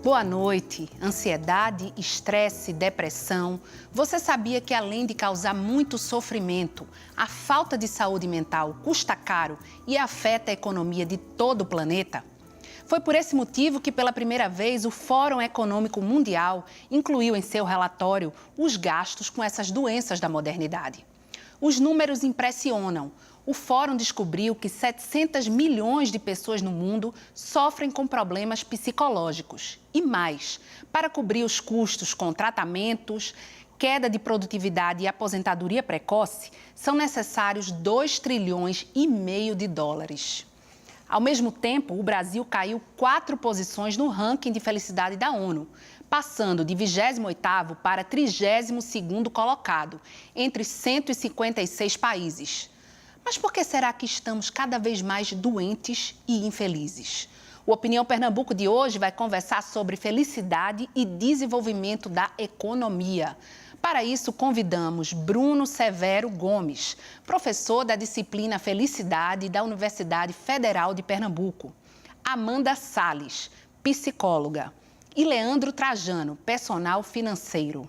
Boa noite. Ansiedade, estresse, depressão. Você sabia que além de causar muito sofrimento, a falta de saúde mental custa caro e afeta a economia de todo o planeta? Foi por esse motivo que, pela primeira vez, o Fórum Econômico Mundial incluiu em seu relatório os gastos com essas doenças da modernidade. Os números impressionam. O Fórum descobriu que 700 milhões de pessoas no mundo sofrem com problemas psicológicos. E mais, para cobrir os custos com tratamentos, queda de produtividade e aposentadoria precoce, são necessários 2,5 trilhões de dólares. Ao mesmo tempo, o Brasil caiu 4 posições no ranking de felicidade da ONU, passando de 28º para 32º colocado, entre 156 países. Mas por que será que estamos cada vez mais doentes e infelizes? O Opinião Pernambuco de hoje vai conversar sobre felicidade e desenvolvimento da economia. Para isso, convidamos Bruno Severo Gomes, professor da disciplina Felicidade da Universidade Federal de Pernambuco, Amanda Salles, psicóloga, e Leandro Trajano, personal financeiro.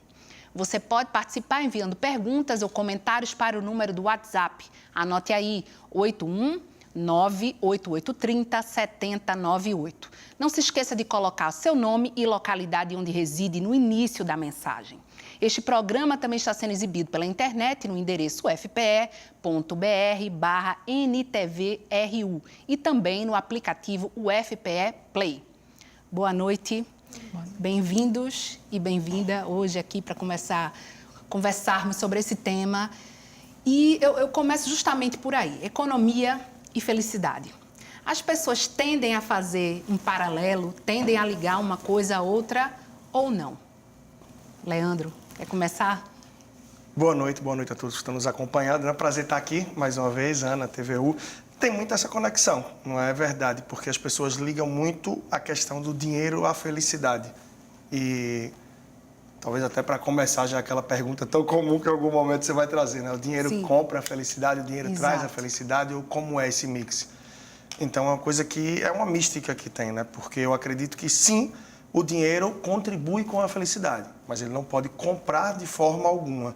Você pode participar enviando perguntas ou comentários para o número do WhatsApp. Anote aí, 819-8830-7098. Não se esqueça de colocar seu nome e localidade onde reside no início da mensagem. Este programa também está sendo exibido pela internet no endereço ufpe.br/ntvru e também no aplicativo UFPE Play. Boa noite. Bem-vindos e bem-vinda hoje aqui para conversarmos sobre esse tema. E eu começo justamente por aí, economia e felicidade. As pessoas tendem a fazer um paralelo, tendem a ligar uma coisa a outra ou não? Leandro, quer começar? Boa noite a todos que estão nos acompanhando. É um prazer estar aqui mais uma vez, Ana, TVU. Tem muito essa conexão, não é verdade? Porque as pessoas ligam muito a questão do dinheiro à felicidade. E talvez até para começar já aquela pergunta tão comum que em algum momento você vai trazer, né? O dinheiro Sim. compra a felicidade, o dinheiro Exato. traz a felicidade, ou como é esse mix? Então é uma coisa que é uma mística que tem, né? Porque eu acredito que sim, o dinheiro contribui com a felicidade, mas ele não pode comprar de forma alguma.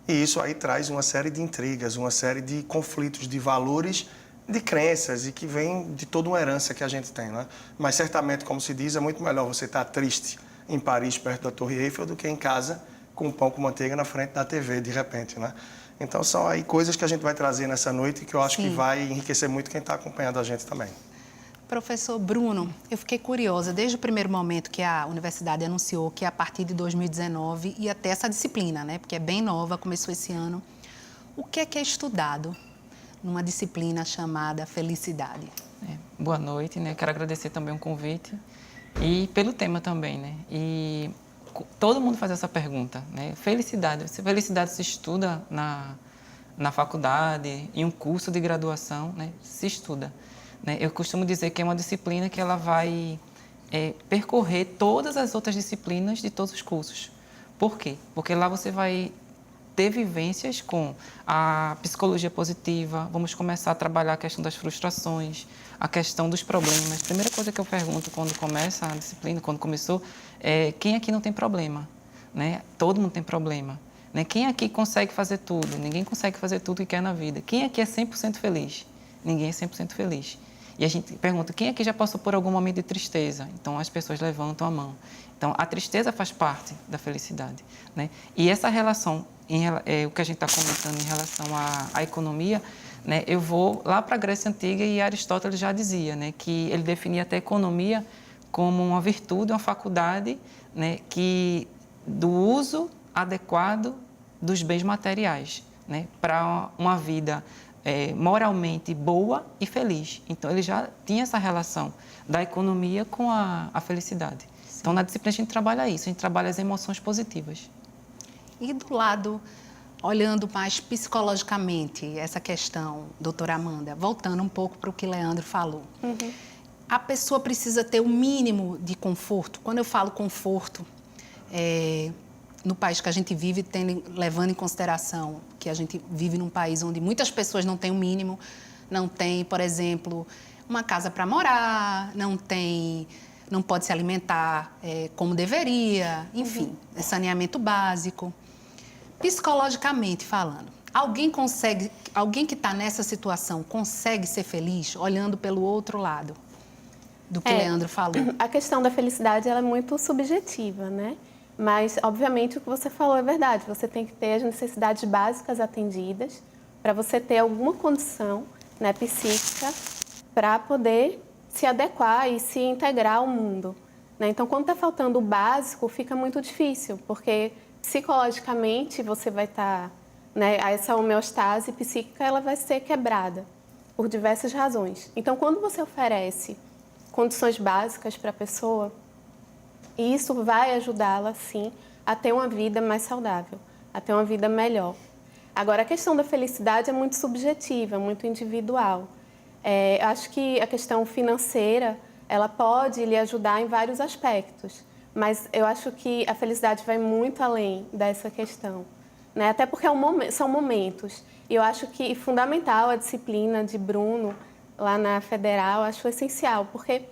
E isso aí traz uma série de intrigas, uma série de conflitos de valores, de crenças e que vem de toda uma herança que a gente tem, né? Mas certamente, como se diz, é muito melhor você estar triste em Paris, perto da Torre Eiffel, do que em casa com pão com manteiga na frente da TV, de repente, né? Então são aí coisas que a gente vai trazer nessa noite e que eu acho que vai enriquecer muito quem está acompanhando a gente também. Professor Bruno, eu fiquei curiosa, desde o primeiro momento que a universidade anunciou que a partir de 2019 ia ter essa disciplina, né? Porque é bem nova, começou esse ano. O que é estudado numa disciplina chamada felicidade? Boa noite, né? Quero agradecer também o convite e pelo tema também, né? E todo mundo faz essa pergunta, né? Felicidade se estuda na faculdade, em um curso de graduação, né? Se estuda. Eu costumo dizer que é uma disciplina que ela vai percorrer todas as outras disciplinas de todos os cursos. Por quê? Porque lá você vai ter vivências com a psicologia positiva, vamos começar a trabalhar a questão das frustrações, a questão dos problemas. A primeira coisa que eu pergunto quando começa a disciplina, quando começou, é quem aqui não tem problema? Né? Todo mundo tem problema. Né? Quem aqui consegue fazer tudo? Ninguém consegue fazer tudo que quer na vida. Quem aqui é 100% feliz? Ninguém é 100% feliz. E a gente pergunta, quem aqui já passou por algum momento de tristeza? Então, as pessoas levantam a mão. Então, a tristeza faz parte da felicidade, né? E essa relação, o que a gente está comentando em relação à economia, né? Eu vou lá para a Grécia Antiga e Aristóteles já dizia, né? Que ele definia até a economia como uma virtude, uma faculdade, né? Do uso adequado dos bens materiais, né? Para uma vida moralmente boa e feliz. Então, ele já tinha essa relação da economia com a felicidade. Sim. Então, na disciplina, a gente trabalha isso, a gente trabalha as emoções positivas. E do lado, olhando mais psicologicamente essa questão, doutora Amanda, voltando um pouco para o que Leandro falou, a pessoa precisa ter o mínimo de conforto. Quando eu falo conforto, no país que a gente vive, levando em consideração que a gente vive num país onde muitas pessoas não têm o mínimo, não tem, por exemplo, uma casa para morar, não tem não pode se alimentar como deveria, enfim, saneamento básico. Psicologicamente falando, alguém que está nessa situação consegue ser feliz olhando pelo outro lado do que Leandro falou? A questão da felicidade ela é muito subjetiva, né? Mas, obviamente, o que você falou é verdade. Você tem que ter as necessidades básicas atendidas para você ter alguma condição, né, psíquica para poder se adequar e se integrar ao mundo, né? Então, quando está faltando o básico, fica muito difícil, porque psicologicamente você vai estar, né, essa homeostase psíquica ela vai ser quebrada por diversas razões. Então, quando você oferece condições básicas para a pessoa, isso vai ajudá-la, sim, a ter uma vida mais saudável, a ter uma vida melhor. Agora, a questão da felicidade é muito subjetiva, muito individual. Acho que a questão financeira, ela pode lhe ajudar em vários aspectos, mas eu acho que a felicidade vai muito além dessa questão, né? Até porque são momentos. E eu acho que é fundamental a disciplina de Bruno, lá na Federal, acho essencial, porque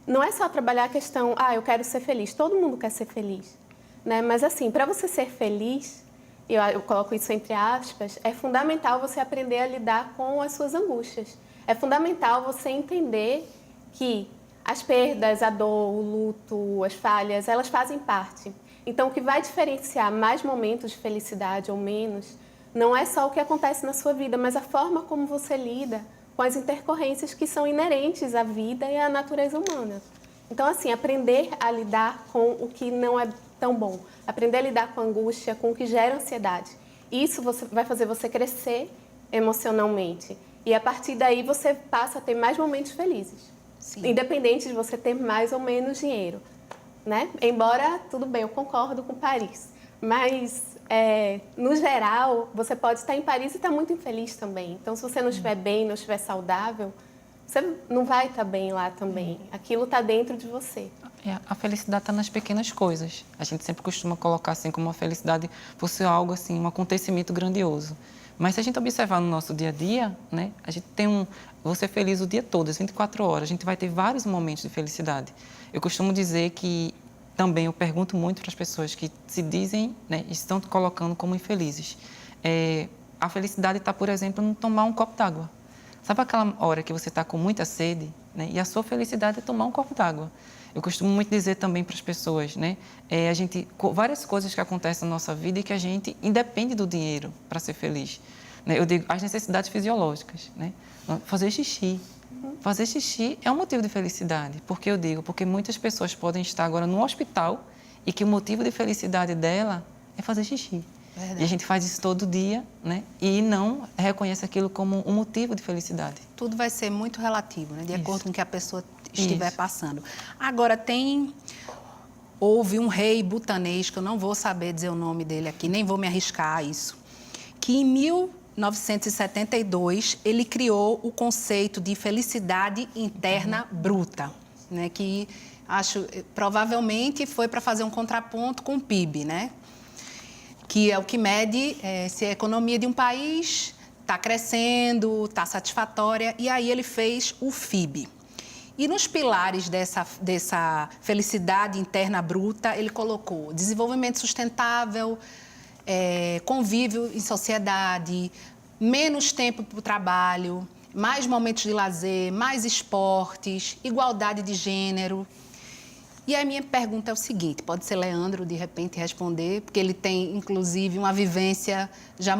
não é só trabalhar a questão, eu quero ser feliz, todo mundo quer ser feliz, né? Mas assim, para você ser feliz, eu coloco isso entre aspas, é fundamental você aprender a lidar com as suas angústias. É fundamental você entender que as perdas, a dor, o luto, as falhas, elas fazem parte. Então, o que vai diferenciar mais momentos de felicidade ou menos não é só o que acontece na sua vida, mas a forma como você lida com as intercorrências que são inerentes à vida e à natureza humana. Então, assim, aprender a lidar com o que não é tão bom, aprender a lidar com a angústia, com o que gera ansiedade. Isso vai fazer você crescer emocionalmente. E a partir daí você passa a ter mais momentos felizes. Sim. Independente de você ter mais ou menos dinheiro, né? Embora, tudo bem, eu concordo com Paris. Mas, no geral, você pode estar em Paris e estar muito infeliz também. Então, se você não estiver bem, não estiver saudável, você não vai estar bem lá também. Aquilo está dentro de você. A felicidade está nas pequenas coisas. A gente sempre costuma colocar assim como a felicidade fosse algo assim, um acontecimento grandioso. Mas se a gente observar no nosso dia a dia, né, a gente tem vou ser feliz o dia todo, as 24 horas. A gente vai ter vários momentos de felicidade. Eu costumo dizer que também eu pergunto muito para as pessoas que se dizem, né, estão colocando como infelizes. A felicidade está, por exemplo, em tomar um copo d'água. Sabe aquela hora que você está com muita sede, né, e a sua felicidade é tomar um copo d'água. Eu costumo muito dizer também para as pessoas, né, várias coisas que acontecem na nossa vida e que a gente independe do dinheiro para ser feliz. Né? Eu digo as necessidades fisiológicas, né? Fazer xixi. Fazer xixi é um motivo de felicidade. Por que eu digo? Porque muitas pessoas podem estar agora no hospital e que o motivo de felicidade dela é fazer xixi. Verdade. E a gente faz isso todo dia, né? E não reconhece aquilo como um motivo de felicidade. Tudo vai ser muito relativo, né? De acordo com o que a pessoa estiver passando. Agora, houve um rei butanês, que eu não vou saber dizer o nome dele aqui, nem vou me arriscar a isso, que em 1972 ele criou o conceito de felicidade interna bruta, né? Que provavelmente foi para fazer um contraponto com o PIB, né? Que é o que mede se a economia de um país está crescendo, está satisfatória, e aí ele fez o FIB. E nos pilares dessa felicidade interna bruta, ele colocou desenvolvimento sustentável, convívio em sociedade, menos tempo para o trabalho, mais momentos de lazer, mais esportes, igualdade de gênero. E a minha pergunta é o seguinte, pode ser Leandro, de repente, responder, porque ele tem, inclusive, uma vivência, já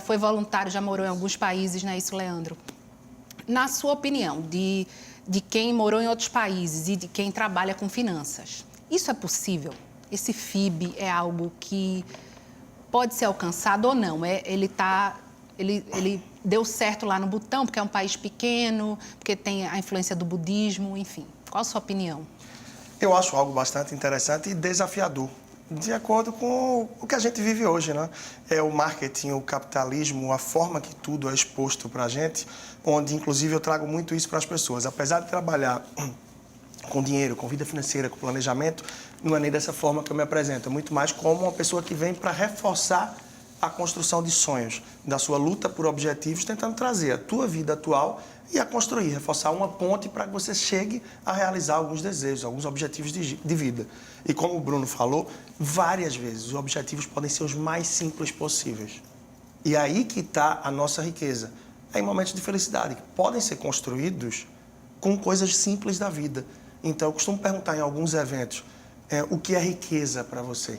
foi voluntário, já morou em alguns países, não é isso, Leandro? Na sua opinião, de quem morou em outros países e de quem trabalha com finanças, isso é possível? Esse FIB é algo que pode ser alcançado ou não? Ele deu certo lá no Butão, porque é um país pequeno, porque tem a influência do budismo, enfim. Qual a sua opinião? Eu acho algo bastante interessante e desafiador, de acordo com o que a gente vive hoje, né? É o marketing, o capitalismo, a forma que tudo é exposto para a gente, onde, inclusive, eu trago muito isso para as pessoas. Apesar de trabalhar com dinheiro, com vida financeira, com planejamento, não é nem dessa forma que eu me apresento. É muito mais como uma pessoa que vem para reforçar a construção de sonhos, da sua luta por objetivos, tentando trazer a tua vida atual e a construir, reforçar uma ponte para que você chegue a realizar alguns desejos, alguns objetivos de vida. E como o Bruno falou, várias vezes os objetivos podem ser os mais simples possíveis. E aí que está a nossa riqueza. É em momentos de felicidade, que podem ser construídos com coisas simples da vida. Então, eu costumo perguntar em alguns eventos, o que é riqueza para você?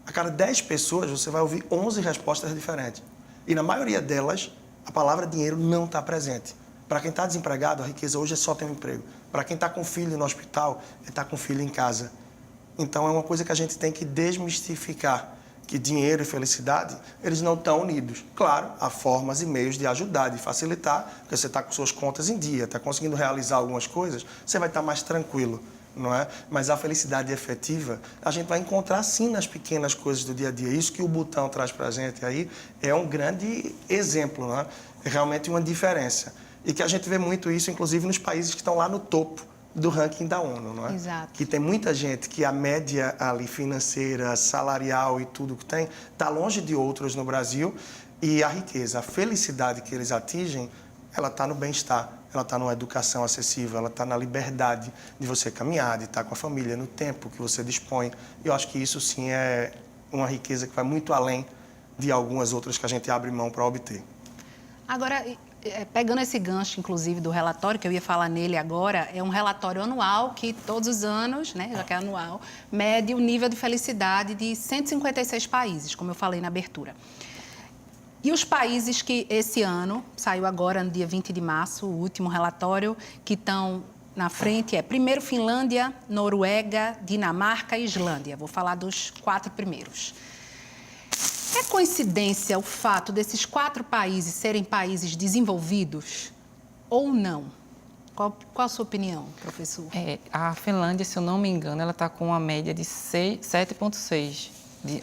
A cada 10 pessoas, você vai ouvir 11 respostas diferentes. E na maioria delas, a palavra dinheiro não está presente. Para quem está desempregado, a riqueza hoje é só ter um emprego. Para quem está com filho no hospital, é estar com filho em casa. Então, é uma coisa que a gente tem que desmistificar, que dinheiro e felicidade, eles não estão unidos. Claro, há formas e meios de ajudar, de facilitar, porque você está com suas contas em dia, está conseguindo realizar algumas coisas, você vai estar mais tranquilo, não é? Mas a felicidade efetiva, a gente vai encontrar sim nas pequenas coisas do dia a dia. Isso que o Butão traz para a gente aí é um grande exemplo, não é? É realmente uma diferença. E que a gente vê muito isso, inclusive, nos países que estão lá no topo do ranking da ONU, não é? Exato. Que tem muita gente que a média ali financeira, salarial e tudo que tem, está longe de outros no Brasil, e a riqueza, a felicidade que eles atingem, ela está no bem-estar, ela está numa educação acessível, ela está na liberdade de você caminhar, de estar com a família, no tempo que você dispõe. E eu acho que isso sim é uma riqueza que vai muito além de algumas outras que a gente abre mão para obter. Agora, pegando esse gancho, inclusive, do relatório, que eu ia falar nele agora, é um relatório anual que todos os anos, né, já que é anual, mede o nível de felicidade de 156 países, como eu falei na abertura. E os países que esse ano, saiu agora no dia 20 de março, o último relatório, que estão na frente primeiro, Finlândia, Noruega, Dinamarca e Islândia. Vou falar dos 4 primeiros. É coincidência o fato desses 4 países serem países desenvolvidos ou não? Qual a sua opinião, professor? A Finlândia, se eu não me engano, ela está com uma média de 7,6,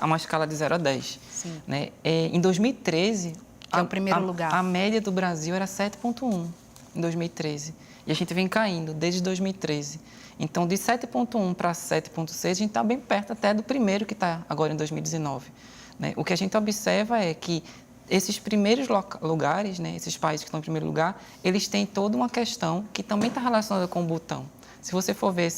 uma escala de 0 a 10. Sim. Né? Em 2013... Que é o primeiro lugar. A média do Brasil era 7,1 em 2013. E a gente vem caindo desde 2013. Então, de 7,1 para 7,6, a gente está bem perto até do primeiro que está agora em 2019. Né? O que a gente observa é que esses primeiros lugares, né, esses países que estão em primeiro lugar, eles têm toda uma questão que também está relacionada com o Butão. Se você for ver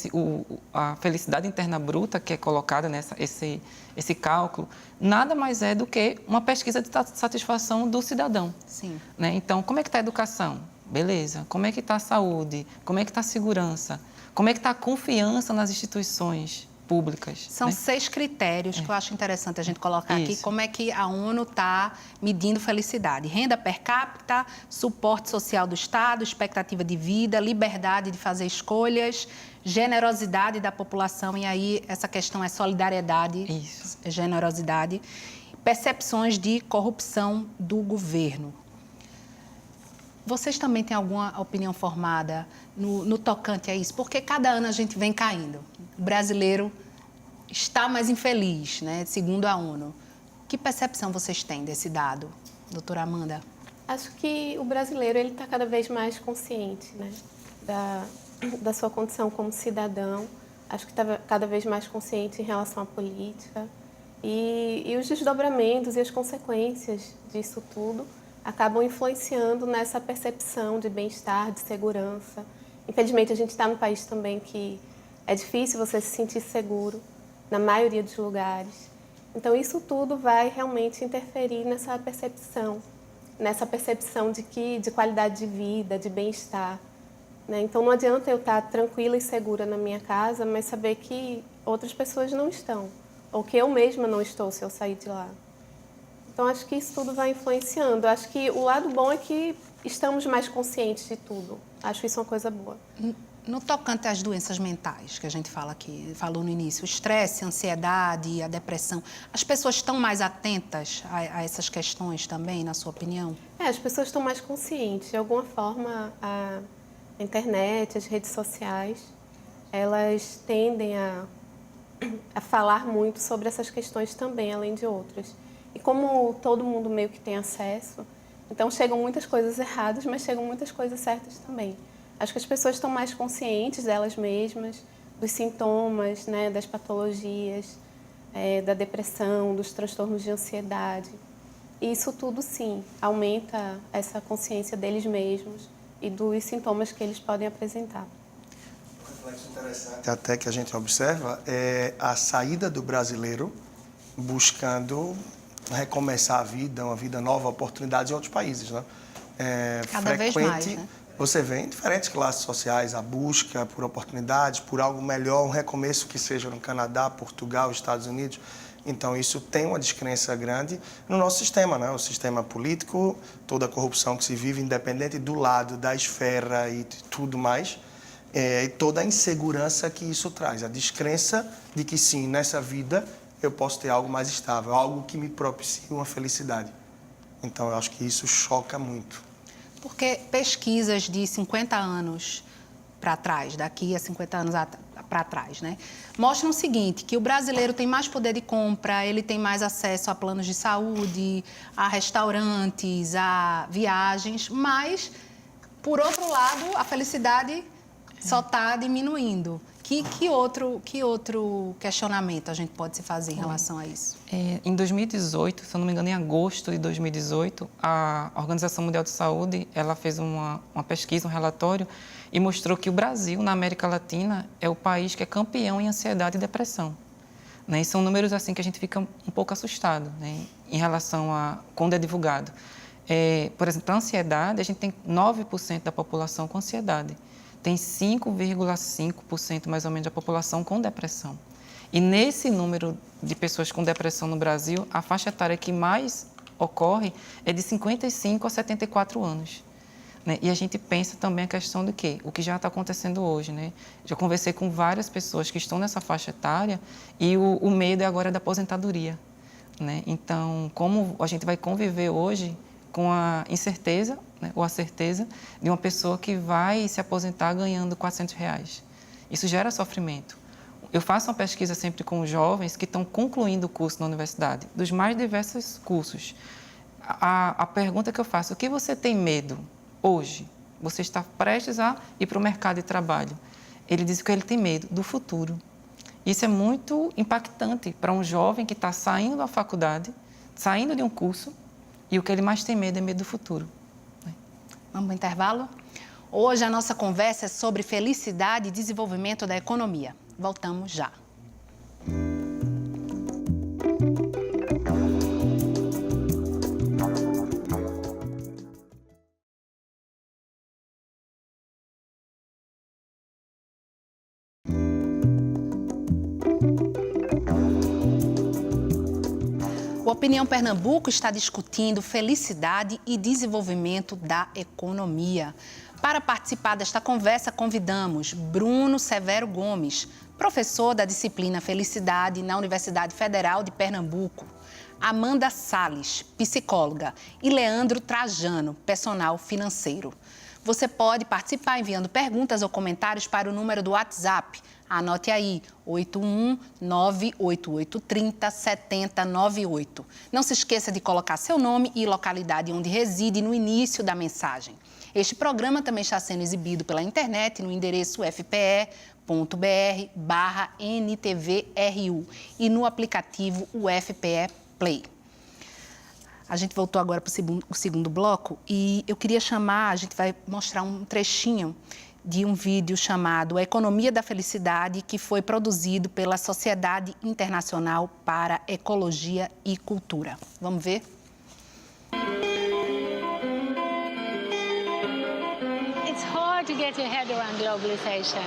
a felicidade interna bruta que é colocada esse cálculo, nada mais é do que uma pesquisa de satisfação do cidadão. Sim. Né? Então, como é que está a educação? Beleza. Como é que está a saúde? Como é que está a segurança? Como é que está a confiança nas instituições públicas? São né? 6 critérios que eu acho interessante a gente colocar aqui, Isso. como é que a ONU está medindo felicidade. Renda per capita, suporte social do Estado, expectativa de vida, liberdade de fazer escolhas, generosidade da população, e aí essa questão é solidariedade, Isso. generosidade, percepções de corrupção do governo. Vocês também têm alguma opinião formada no tocante a isso? Porque cada ano a gente vem caindo. O brasileiro está mais infeliz, né, segundo a ONU. Que percepção vocês têm desse dado, doutora Amanda? Acho que o brasileiro está cada vez mais consciente, né, da sua condição como cidadão. Acho que está cada vez mais consciente em relação à política. E os desdobramentos e as consequências disso tudo acabam influenciando nessa percepção de bem-estar, de segurança. Infelizmente, a gente está num país também que é difícil você se sentir seguro na maioria dos lugares. Então, isso tudo vai realmente interferir nessa percepção de qualidade de vida, de bem-estar. Né? Então, não adianta eu estar tranquila e segura na minha casa, mas saber que outras pessoas não estão, ou que eu mesma não estou se eu sair de lá. Então, acho que isso tudo vai influenciando. Acho que o lado bom é que estamos mais conscientes de tudo. Acho isso uma coisa boa. No tocante às doenças mentais, que a gente falou no início, o estresse, a ansiedade, a depressão, as pessoas estão mais atentas a essas questões também, na sua opinião? As pessoas estão mais conscientes. De alguma forma, a internet, as redes sociais, elas tendem a falar muito sobre essas questões também, além de outras. E como todo mundo meio que tem acesso, então chegam muitas coisas erradas, mas chegam muitas coisas certas também. Acho que as pessoas estão mais conscientes delas mesmas, dos sintomas, né, das patologias, da depressão, dos transtornos de ansiedade. E isso tudo, sim, aumenta essa consciência deles mesmos e dos sintomas que eles podem apresentar. Um reflexo interessante até que a gente observa é a saída do brasileiro buscando recomeçar a vida, uma vida nova, oportunidades em outros países, né? Cada vez mais, né? Você vê em diferentes classes sociais a busca por oportunidades, por algo melhor, um recomeço que seja no Canadá, Portugal, Estados Unidos. Então, isso tem uma descrença grande no nosso sistema, né? O sistema político, toda a corrupção que se vive, independente do lado, da esfera e tudo mais, e toda a insegurança que isso traz. A descrença de que, sim, nessa vida eu posso ter algo mais estável, algo que me propicie uma felicidade. Então, eu acho que isso choca muito. Porque pesquisas de 50 anos para trás, daqui a 50 anos para trás, né, mostram o seguinte, que o brasileiro tem mais poder de compra, ele tem mais acesso a planos de saúde, a restaurantes, a viagens, mas, por outro lado, a felicidade só está diminuindo. Que outro questionamento a gente pode se fazer em relação a isso? Em 2018, se eu não me engano, em agosto de 2018, a Organização Mundial de Saúde ela fez uma pesquisa, um relatório, e mostrou que o Brasil, na América Latina, é o país que é campeão em ansiedade e depressão. Né? E são números assim que a gente fica um pouco assustado, né? Em relação a quando é divulgado. Por exemplo, a ansiedade, a gente tem 9% da população com ansiedade. Tem 5,5% mais ou menos da população com depressão. E nesse número de pessoas com depressão no Brasil, a faixa etária que mais ocorre é de 55 a 74 anos. Né? E a gente pensa também a questão do quê? O que já está acontecendo hoje. Né? Já conversei com várias pessoas que estão nessa faixa etária e o medo é agora da aposentadoria. Né? Então, como a gente vai conviver hoje com a incerteza, né, ou a certeza de uma pessoa que vai se aposentar ganhando R$400. Isso gera sofrimento. Eu faço uma pesquisa sempre com jovens que estão concluindo o curso na universidade, dos mais diversos cursos. A pergunta que eu faço, o que você tem medo hoje? Você está prestes a ir para o mercado de trabalho. Ele diz que ele tem medo do futuro. Isso é muito impactante para um jovem que está saindo da faculdade, saindo de um curso, e o que ele mais tem medo é medo do futuro. Vamos para o intervalo? Hoje a nossa conversa é sobre felicidade e desenvolvimento da economia. Voltamos já. O Opinião Pernambuco está discutindo felicidade e desenvolvimento da economia. Para participar desta conversa, convidamos Bruno Severo Gomes, professor da disciplina Felicidade na Universidade Federal de Pernambuco, Amanda Salles, psicóloga, e Leandro Trajano, personal financeiro. Você pode participar enviando perguntas ou comentários para o número do WhatsApp. Anote aí, 81988307098. Não se esqueça de colocar seu nome e localidade onde reside no início da mensagem. Este programa também está sendo exibido pela internet no endereço fpe.br/NTVRU e no aplicativo UFPE Play. A gente voltou agora para o segundo bloco e eu queria a gente vai mostrar um trechinho de um vídeo chamado A Economia da Felicidade, que foi produzido pela Sociedade Internacional para Ecologia e Cultura. Vamos ver? It's hard to get your head around globalization.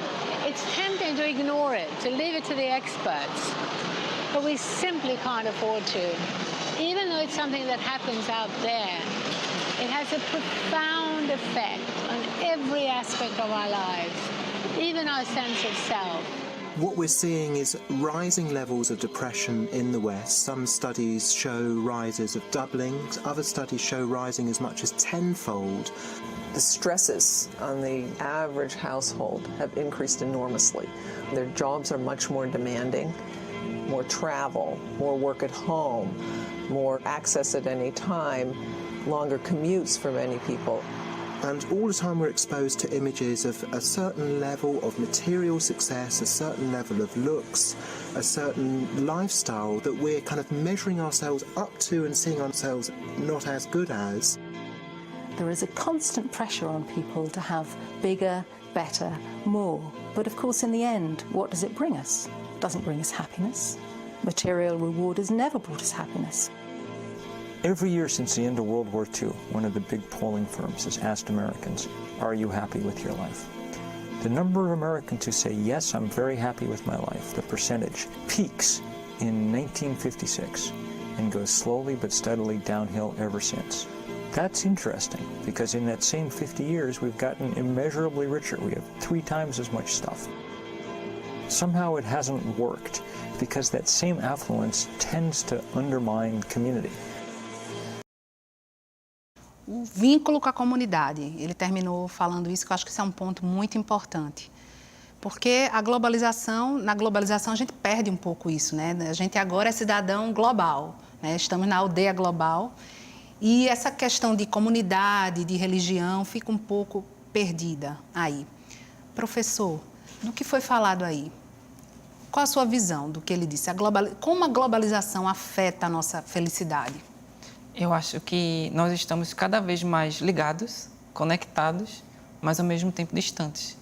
It's tempting to ignore it, to leave it to the experts. But we simply can't afford to. Even though it's something that happens out there, it has a profound effect on every aspect of our lives, even our sense of self. What we're seeing is rising levels of depression in the West. Some studies show rises of doubling, other studies show rising as much as tenfold. The stresses on the average household have increased enormously. Their jobs are much more demanding, more travel, more work at home, more access at any time, longer commutes for many people. And all the time we're exposed to images of a certain level of material success, a certain level of looks, a certain lifestyle that we're kind of measuring ourselves up to and seeing ourselves not as good as. There is a constant pressure on people to have bigger, better, more. But of course, in the end, what does it bring us? It doesn't bring us happiness. Material reward has never brought us happiness. Every year since the end of World War II, one of the big polling firms has asked Americans, are you happy with your life? The number of Americans who say, yes, I'm very happy with my life, the percentage, peaks in 1956 and goes slowly but steadily downhill ever since. That's interesting, because in that same 50 years, we've gotten immeasurably richer. We have 3 times as much stuff. Somehow it hasn't worked, because that same affluence tends to undermine community. O vínculo com a comunidade. Ele terminou falando isso, que eu acho que isso é um ponto muito importante. Porque na globalização a gente perde um pouco isso, né? A gente agora é cidadão global, né? Estamos na aldeia global e essa questão de comunidade, de religião, fica um pouco perdida aí. Professor, do que foi falado aí? Qual a sua visão do que ele disse? Como a globalização afeta a nossa felicidade? Eu acho que nós estamos cada vez mais ligados, conectados, mas ao mesmo tempo distantes,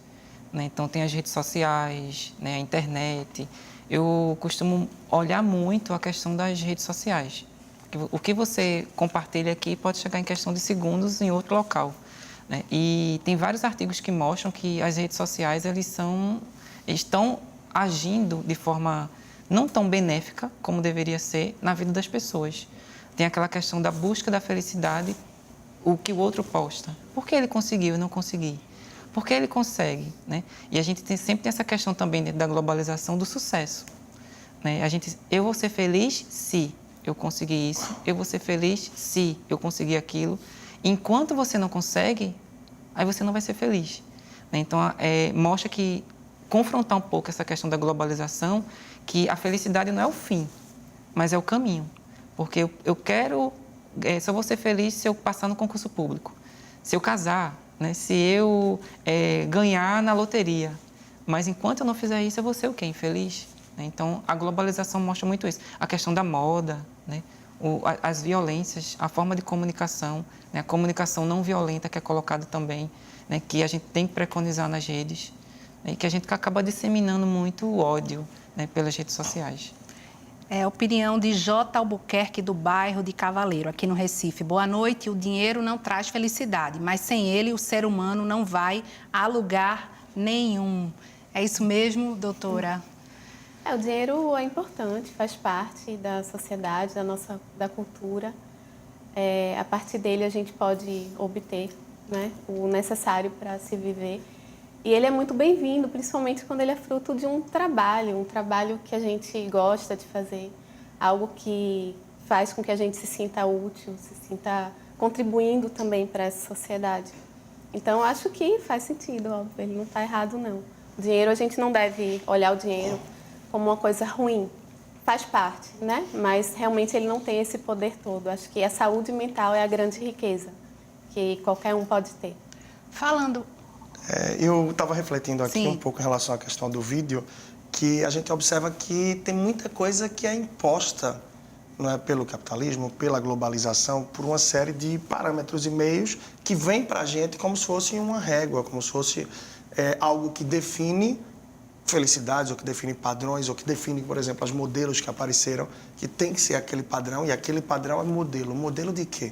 né? Então, tem as redes sociais, né, a internet. Eu costumo olhar muito a questão das redes sociais. O que você compartilha aqui pode chegar em questão de segundos em outro local, né? E tem vários artigos que mostram que as redes sociais estão agindo de forma não tão benéfica como deveria ser na vida das pessoas. Tem aquela questão da busca da felicidade, o que o outro posta. Por que ele conseguiu e não consegui? Por que ele consegue, né? E a gente sempre tem essa questão também dentro da globalização do sucesso, né? Eu vou ser feliz se eu conseguir isso, eu vou ser feliz se eu conseguir aquilo. Enquanto você não consegue, aí você não vai ser feliz, né? Então, mostra que confrontar um pouco essa questão da globalização, que a felicidade não é o fim, mas é o caminho. Porque eu quero, só vou ser feliz se eu passar no concurso público, se eu casar, né? Se eu ganhar na loteria. Mas enquanto eu não fizer isso, eu vou ser o quê? Infeliz? Né? Então, a globalização mostra muito isso. A questão da moda, né? As violências, a forma de comunicação, né? A comunicação não violenta que é colocada também, né? Que a gente tem que preconizar nas redes, né? E que a gente acaba disseminando muito o ódio, né? Pelas redes sociais. É a opinião de J. Albuquerque, do bairro de Cavaleiro, aqui no Recife. Boa noite. O dinheiro não traz felicidade, mas sem ele o ser humano não vai a lugar nenhum. É isso mesmo, doutora? O dinheiro é importante, faz parte da sociedade, da cultura. A partir dele a gente pode obter, né, o necessário para se viver. E ele é muito bem-vindo, principalmente quando ele é fruto de um trabalho que a gente gosta de fazer, algo que faz com que a gente se sinta útil, se sinta contribuindo também para essa sociedade. Então, eu acho que faz sentido, óbvio, ele não está errado, não. O dinheiro, a gente não deve olhar o dinheiro como uma coisa ruim, faz parte, né? Mas realmente ele não tem esse poder todo. Acho que a saúde mental é a grande riqueza que qualquer um pode ter. Falando... eu estava refletindo aqui Sim. um pouco em relação à questão do vídeo, que a gente observa que tem muita coisa que é imposta, não é, pelo capitalismo, pela globalização, por uma série de parâmetros e meios que vêm para a gente como se fosse uma régua, como se fosse algo que define felicidades, ou que define padrões, ou que define, por exemplo, os modelos que apareceram, que tem que ser aquele padrão, e aquele padrão é modelo. Modelo de quê?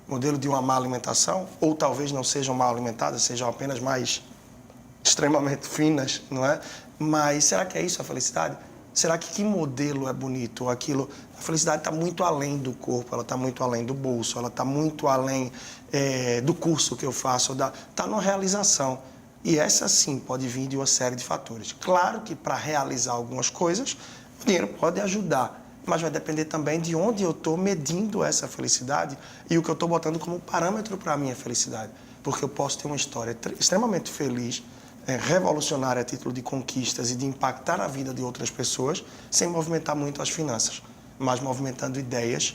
Modelo de uma má alimentação, ou talvez não sejam mal alimentadas, sejam apenas mais extremamente finas, não é? Mas será que é isso a felicidade? Será que modelo é bonito? Aquilo, a felicidade está muito além do corpo, ela está muito além do bolso, ela está muito além do curso que eu faço, está numa realização. E essa, sim, pode vir de uma série de fatores. Claro que para realizar algumas coisas, o dinheiro pode ajudar, mas vai depender também de onde eu estou medindo essa felicidade e o que eu estou botando como parâmetro para a minha felicidade. Porque eu posso ter uma história extremamente feliz, revolucionária a título de conquistas e de impactar a vida de outras pessoas, sem movimentar muito as finanças, mas movimentando ideias,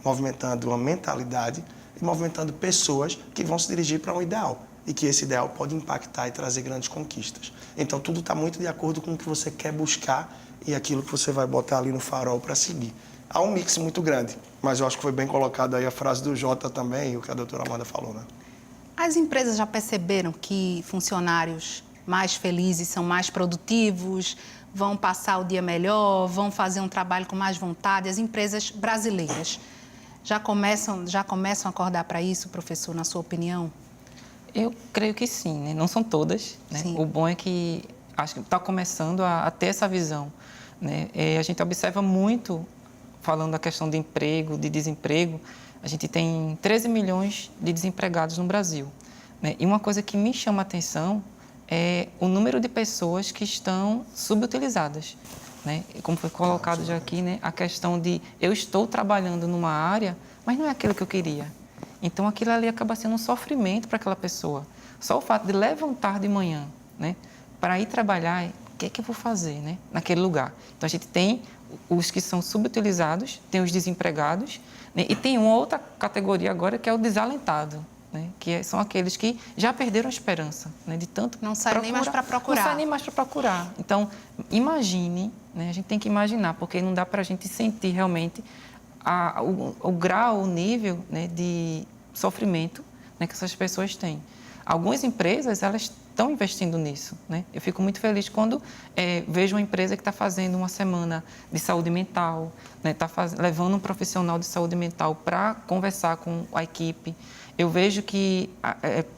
movimentando uma mentalidade, e movimentando pessoas que vão se dirigir para um ideal e que esse ideal pode impactar e trazer grandes conquistas. Então, tudo está muito de acordo com o que você quer buscar e aquilo que você vai botar ali no farol para seguir. Há um mix muito grande, mas eu acho que foi bem colocado aí a frase do Jota também e o que a doutora Amanda falou, né? As empresas já perceberam que funcionários mais felizes são mais produtivos, vão passar o dia melhor, vão fazer um trabalho com mais vontade? As empresas brasileiras já começam a acordar para isso, professor, na sua opinião? Eu creio que sim, né? Não são todas, né? Sim. O bom é que acho que está começando a ter essa visão, né? A gente observa muito, falando da questão de emprego, de desemprego, a gente tem 13 milhões de desempregados no Brasil, né? E uma coisa que me chama a atenção é o número de pessoas que estão subutilizadas, né? Como foi colocado já aqui, né? A questão de eu estou trabalhando numa área, mas não é aquilo que eu queria. Então, aquilo ali acaba sendo um sofrimento para aquela pessoa. Só o fato de levantar de manhã, né? Para ir trabalhar, o que é que eu vou fazer, né? Naquele lugar. Então, a gente tem os que são subutilizados, tem os desempregados, né? E tem uma outra categoria agora que é o desalentado, né? Que são aqueles que já perderam a esperança, né? De tanto não sai nem mais para procurar. Não sai nem mais para procurar. Então, imagine, né? A gente tem que imaginar, porque não dá para a gente sentir realmente o grau, o nível, né, de sofrimento, né, que essas pessoas têm. Algumas empresas, elas estão investindo nisso, né? Eu fico muito feliz quando vejo uma empresa que está fazendo uma semana de saúde mental, né? Está levando um profissional de saúde mental para conversar com a equipe. Eu vejo que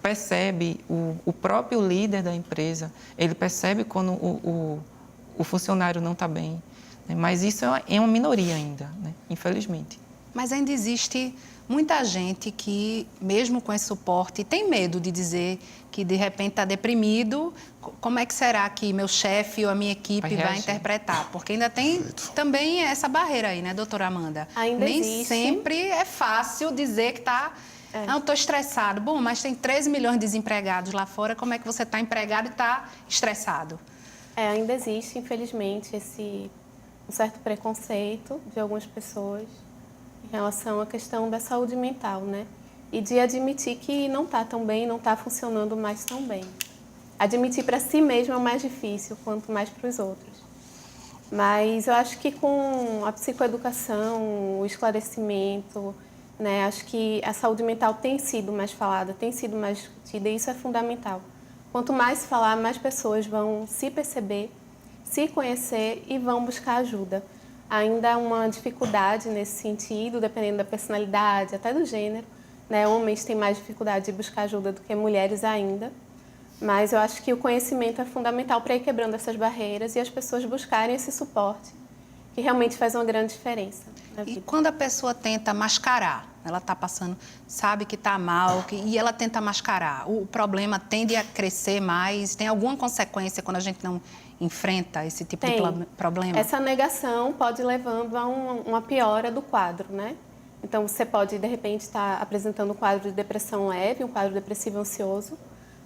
percebe o próprio líder da empresa, ele percebe quando o funcionário não está bem, né? Mas isso é uma minoria ainda, né? Infelizmente. Mas ainda existe muita gente que, mesmo com esse suporte, tem medo de dizer que, de repente, está deprimido. Como é que será que meu chefe ou a minha equipe vai interpretar? Porque ainda tem também essa barreira aí, né, doutora Amanda? Ainda Nem existe. sempre é fácil dizer que está... Não, estou estressado. Bom, mas tem 13 milhões de desempregados lá fora. Como é que você está empregado e está estressado? Ainda existe, infelizmente, um certo preconceito de algumas pessoas em relação à questão da saúde mental, né? E de admitir que não está tão bem, não está funcionando mais tão bem. Admitir para si mesmo é o mais difícil, quanto mais para os outros. Mas eu acho que com a psicoeducação, o esclarecimento, né, acho que a saúde mental tem sido mais falada, tem sido mais discutida, e isso é fundamental. Quanto mais se falar, mais pessoas vão se perceber, se conhecer e vão buscar ajuda. Ainda há uma dificuldade nesse sentido, dependendo da personalidade, até do gênero, né? Homens têm mais dificuldade de buscar ajuda do que mulheres ainda, mas eu acho que o conhecimento é fundamental para ir quebrando essas barreiras e as pessoas buscarem esse suporte, que realmente faz uma grande diferença na vida. E quando a pessoa tenta mascarar, ela está passando, sabe que está mal, e ela tenta mascarar, o problema tende a crescer mais? Tem alguma consequência quando a gente não enfrenta esse tipo de problema? Essa negação pode ir levando a uma piora do quadro, né? Então, você pode, de repente, estar apresentando um quadro de depressão leve, um quadro depressivo ansioso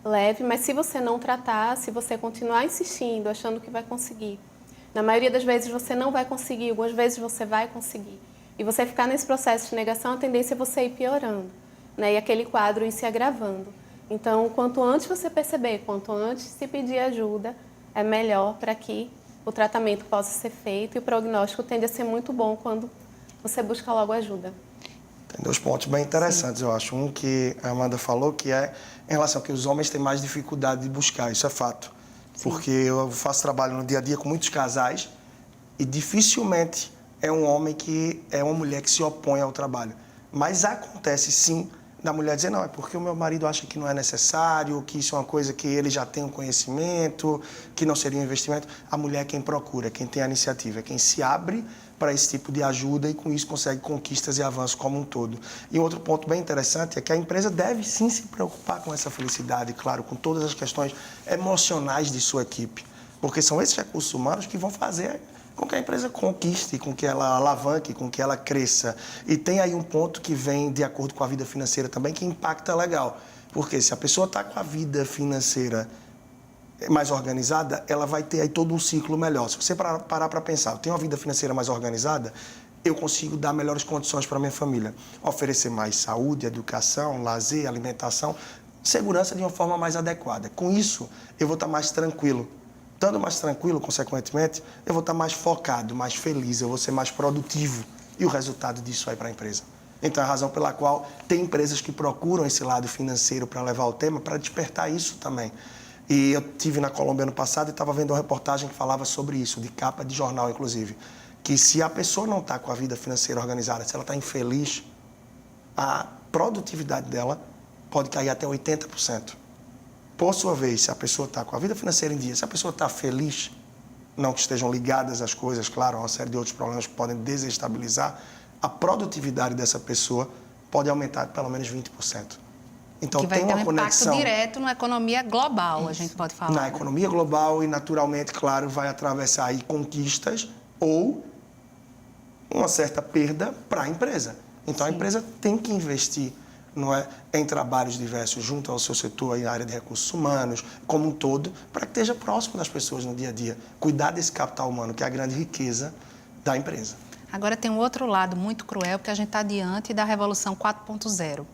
leve, mas se você não tratar, se você continuar insistindo, achando que vai conseguir, na maioria das vezes você não vai conseguir, algumas vezes você vai conseguir. E você ficar nesse processo de negação, a tendência é você ir piorando, né? E aquele quadro ir se agravando. Então, quanto antes você perceber, quanto antes se pedir ajuda, é melhor para que o tratamento possa ser feito, e o prognóstico tende a ser muito bom quando você busca logo ajuda. Tem dois pontos bem interessantes, eu acho. Um que a Amanda falou, que é em relação a que os homens têm mais dificuldade de buscar, isso é fato. Porque eu faço trabalho no dia a dia com muitos casais e dificilmente é um homem que é uma mulher que se opõe ao trabalho. Mas acontece sim da mulher dizer, não, é porque o meu marido acha que não é necessário, que isso é uma coisa que ele já tem um conhecimento, que não seria um investimento. A mulher é quem procura, quem tem a iniciativa, é quem se abre para esse tipo de ajuda e com isso consegue conquistas e avanços como um todo. E outro ponto bem interessante é que a empresa deve sim se preocupar com essa felicidade, claro, com todas as questões emocionais de sua equipe, porque são esses recursos humanos que vão fazer com que a empresa conquiste, com que ela alavanque, com que ela cresça. E tem aí um ponto que vem de acordo com a vida financeira também, que impacta legal. Porque se a pessoa está com a vida financeira mais organizada, ela vai ter aí todo um ciclo melhor. Se você parar para pensar, eu tenho uma vida financeira mais organizada, eu consigo dar melhores condições para a minha família. Oferecer mais saúde, educação, lazer, alimentação, segurança de uma forma mais adequada. Com isso, eu vou estar mais tranquilo. Estando mais tranquilo, consequentemente, eu vou estar mais focado, mais feliz, eu vou ser mais produtivo. E o resultado disso vai para a empresa. Então, é a razão pela qual tem empresas que procuram esse lado financeiro para levar o tema, para despertar isso também. E eu estive na Colômbia ano passado e estava vendo uma reportagem que falava sobre isso, de capa de jornal, inclusive. Que se a pessoa não está com a vida financeira organizada, se ela está infeliz, a produtividade dela pode cair até 80%. Por sua vez, se a pessoa está com a vida financeira em dia, se a pessoa está feliz, não que estejam ligadas às coisas, claro, há uma série de outros problemas que podem desestabilizar, a produtividade dessa pessoa pode aumentar pelo menos 20%. Então, que vai tem ter uma conexão impacto direto na economia global, a gente pode falar. na economia global e, naturalmente, claro, vai atravessar aí conquistas ou uma certa perda para a empresa. Então, a empresa tem que investir, não é, em trabalhos diversos junto ao seu setor, aí, na área de recursos humanos, como um todo, para que esteja próximo das pessoas no dia a dia. Cuidar desse capital humano, que é a grande riqueza da empresa. Agora, tem um outro lado muito cruel, porque a gente está diante da Revolução 4.0,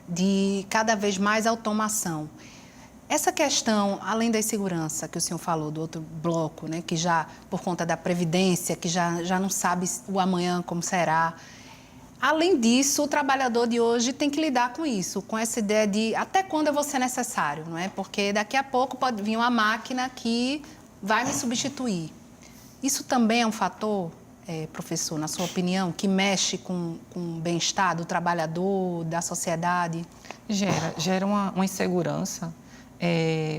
de cada vez mais automação. Essa questão, além da insegurança que o senhor falou, do outro bloco, né, que já, por conta da Previdência, que já não sabe o amanhã como será. Além disso, o trabalhador de hoje tem que lidar com isso, com essa ideia de até quando eu vou ser necessário, não é? Porque daqui a pouco pode vir uma máquina que vai me substituir. Isso também é um fator, professor, na sua opinião, que mexe com o bem-estar do trabalhador, da sociedade? Gera uma insegurança.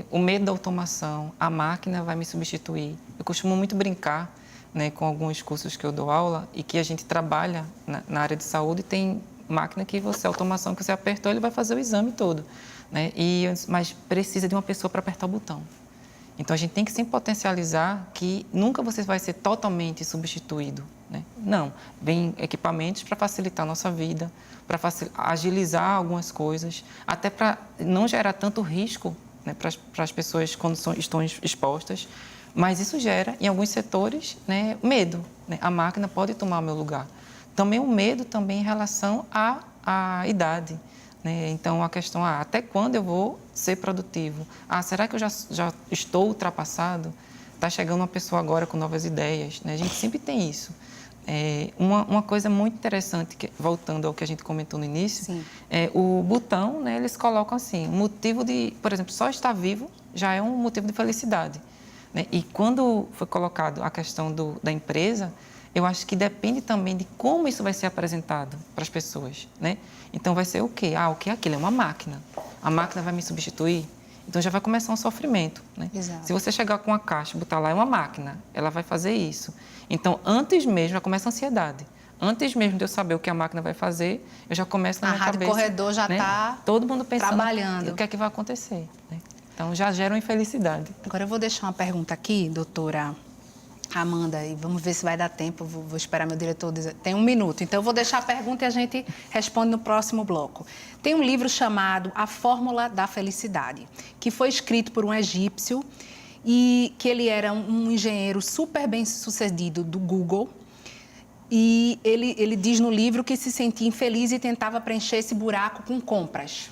O medo da automação, a máquina vai me substituir. Eu costumo muito brincar, né, com alguns cursos que eu dou aula e que a gente trabalha na área de saúde, tem máquina que automação que você apertou, ele vai fazer o exame todo, né? Mas precisa de uma pessoa para apertar o botão. Então, a gente tem que sempre potencializar que nunca você vai ser totalmente substituído, né? Não, vem equipamentos para facilitar a nossa vida, para agilizar algumas coisas, até para não gerar tanto risco, né, para as pessoas quando estão expostas, mas isso gera, em alguns setores, né, medo, né? A máquina pode tomar o meu lugar. Também o medo também em relação à idade, né? Então, a questão, até quando eu vou ser produtivo? Será que eu já estou ultrapassado? Está chegando uma pessoa agora com novas ideias, né? A gente sempre tem isso. Uma coisa muito interessante, voltando ao que a gente comentou no início, o botão, né, eles colocam assim, o motivo de, por exemplo, só estar vivo já é um motivo de felicidade, né? E quando foi colocado a questão da empresa, eu acho que depende também de como isso vai ser apresentado para as pessoas, né? Então, vai ser o quê? O que é aquilo? É uma máquina. A máquina vai me substituir? Então, já vai começar um sofrimento, né? Exato. Se você chegar com uma caixa e botar lá, é uma máquina, ela vai fazer isso. Então, antes mesmo, já começa a ansiedade. Antes mesmo de eu saber o que a máquina vai fazer, eu já começo na minha cabeça. A rádio corredor já está, né? Todo mundo pensando trabalhando. O que é que vai acontecer, né? Então, já gera uma infelicidade. Agora, eu vou deixar uma pergunta aqui, doutora Amanda, e vamos ver se vai dar tempo. Vou esperar meu diretor dizer. Tem 1 minuto, então eu vou deixar a pergunta e a gente responde no próximo bloco. Tem um livro chamado A Fórmula da Felicidade, que foi escrito por um egípcio e que ele era um engenheiro super bem-sucedido do Google. E ele diz no livro que se sentia infeliz e tentava preencher esse buraco com compras.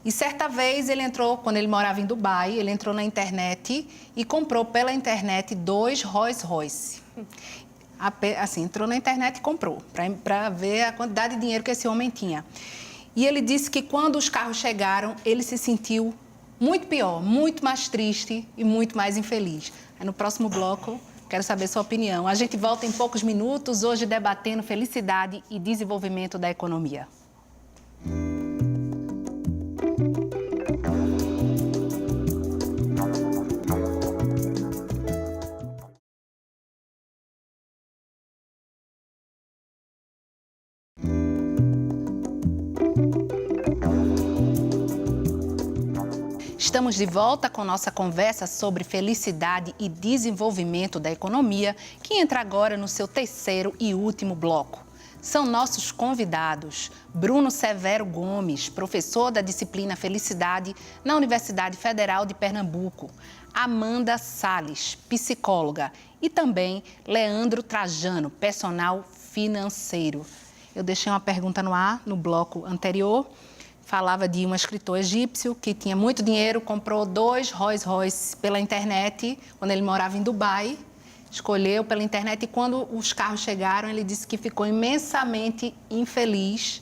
E certa vez ele entrou, quando ele morava em Dubai, ele entrou na internet e comprou pela internet 2 Rolls Royce. Assim, entrou na internet e comprou, para ver a quantidade de dinheiro que esse homem tinha. E ele disse que quando os carros chegaram, ele se sentiu muito pior, muito mais triste e muito mais infeliz. Aí, no próximo bloco, quero saber sua opinião. A gente volta em poucos minutos, hoje debatendo felicidade e desenvolvimento da economia. Estamos de volta com nossa conversa sobre felicidade e desenvolvimento da economia, que entra agora no seu terceiro e último bloco. São nossos convidados Bruno Severo Gomes, professor da disciplina Felicidade na Universidade Federal de Pernambuco, Amanda Salles, psicóloga, e também Leandro Trajano, personal financeiro. Eu deixei uma pergunta no ar, no bloco anterior. Falava de um escritor egípcio que tinha muito dinheiro, comprou 2 Rolls Royce pela internet, quando ele morava em Dubai. Escolheu pela internet e quando os carros chegaram, ele disse que ficou imensamente infeliz.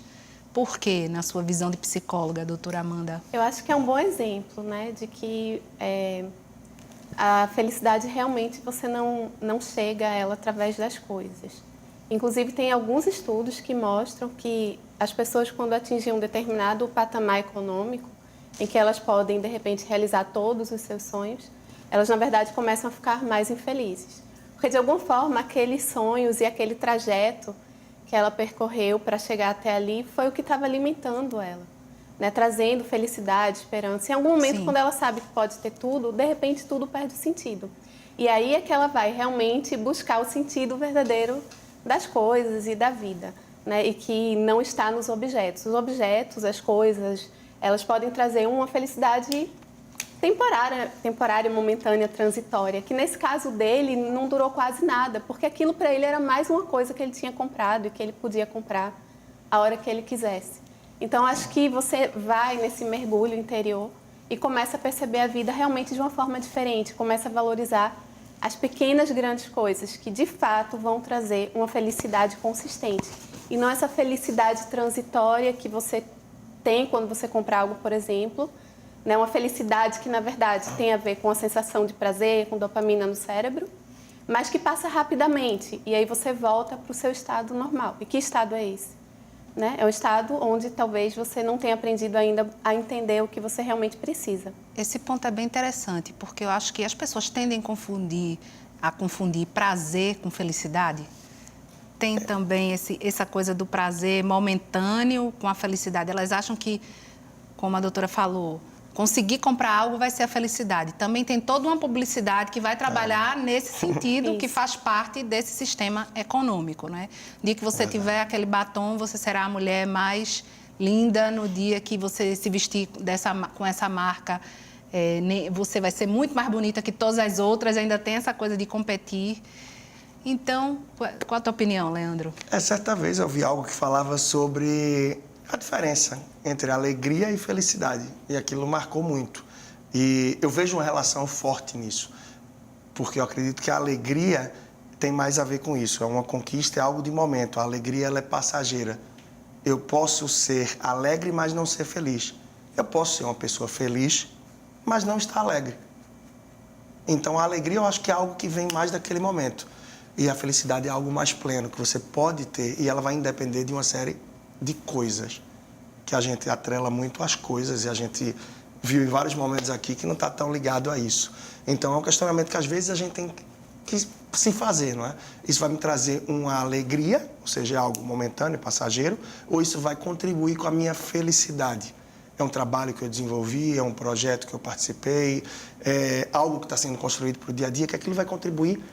Por quê, na sua visão de psicóloga, doutora Amanda? Eu acho que é um bom exemplo, né, de que a felicidade realmente você não chega a ela através das coisas. Inclusive, tem alguns estudos que mostram que as pessoas, quando atingem um determinado patamar econômico, em que elas podem, de repente, realizar todos os seus sonhos, elas, na verdade, começam a ficar mais infelizes. Porque, de alguma forma, aqueles sonhos e aquele trajeto que ela percorreu para chegar até ali foi o que estava alimentando ela, né? Trazendo felicidade, esperança. Em algum momento, quando ela sabe que pode ter tudo, de repente, tudo perde o sentido. E aí é que ela vai realmente buscar o sentido verdadeiro das coisas e da vida, né? E que não está nos objetos. Os objetos, as coisas, elas podem trazer uma felicidade temporária, momentânea, transitória, que nesse caso dele não durou quase nada, porque aquilo para ele era mais uma coisa que ele tinha comprado e que ele podia comprar a hora que ele quisesse. Então, acho que você vai nesse mergulho interior e começa a perceber a vida realmente de uma forma diferente, começa a valorizar as pequenas, grandes coisas que, de fato, vão trazer uma felicidade consistente. E não essa felicidade transitória que você tem quando você compra algo, por exemplo, né? Uma felicidade que, na verdade, tem a ver com a sensação de prazer, com dopamina no cérebro, mas que passa rapidamente. E aí você volta para o seu estado normal. E que estado é esse? Né? É um estado onde talvez você não tenha aprendido ainda a entender o que você realmente precisa. Esse ponto é bem interessante, porque eu acho que as pessoas tendem a confundir prazer com felicidade. Tem também essa coisa do prazer momentâneo com a felicidade. Elas acham que, como a doutora falou, conseguir comprar algo vai ser a felicidade. Também tem toda uma publicidade que vai trabalhar nesse sentido, que faz parte desse sistema econômico, né? No dia que você tiver aquele batom, você será a mulher mais linda. No dia que você se vestir com essa marca, você vai ser muito mais bonita que todas as outras. Ainda tem essa coisa de competir. Então, qual a tua opinião, Leandro? Certa vez eu vi algo que falava sobre a diferença entre alegria e felicidade. E aquilo marcou muito. E eu vejo uma relação forte nisso. Porque eu acredito que a alegria tem mais a ver com isso. É uma conquista, é algo de momento. A alegria, ela é passageira. Eu posso ser alegre, mas não ser feliz. Eu posso ser uma pessoa feliz, mas não estar alegre. Então, a alegria, eu acho que é algo que vem mais daquele momento. E a felicidade é algo mais pleno, que você pode ter, e ela vai depender de uma série de coisas, que a gente atrela muito às coisas, e a gente viu em vários momentos aqui que não está tão ligado a isso. Então, é um questionamento que às vezes a gente tem que se fazer, não é? Isso vai me trazer uma alegria, ou seja, algo momentâneo, passageiro, ou isso vai contribuir com a minha felicidade? É um trabalho que eu desenvolvi, é um projeto que eu participei, é algo que está sendo construído para o dia a dia, que aquilo vai contribuir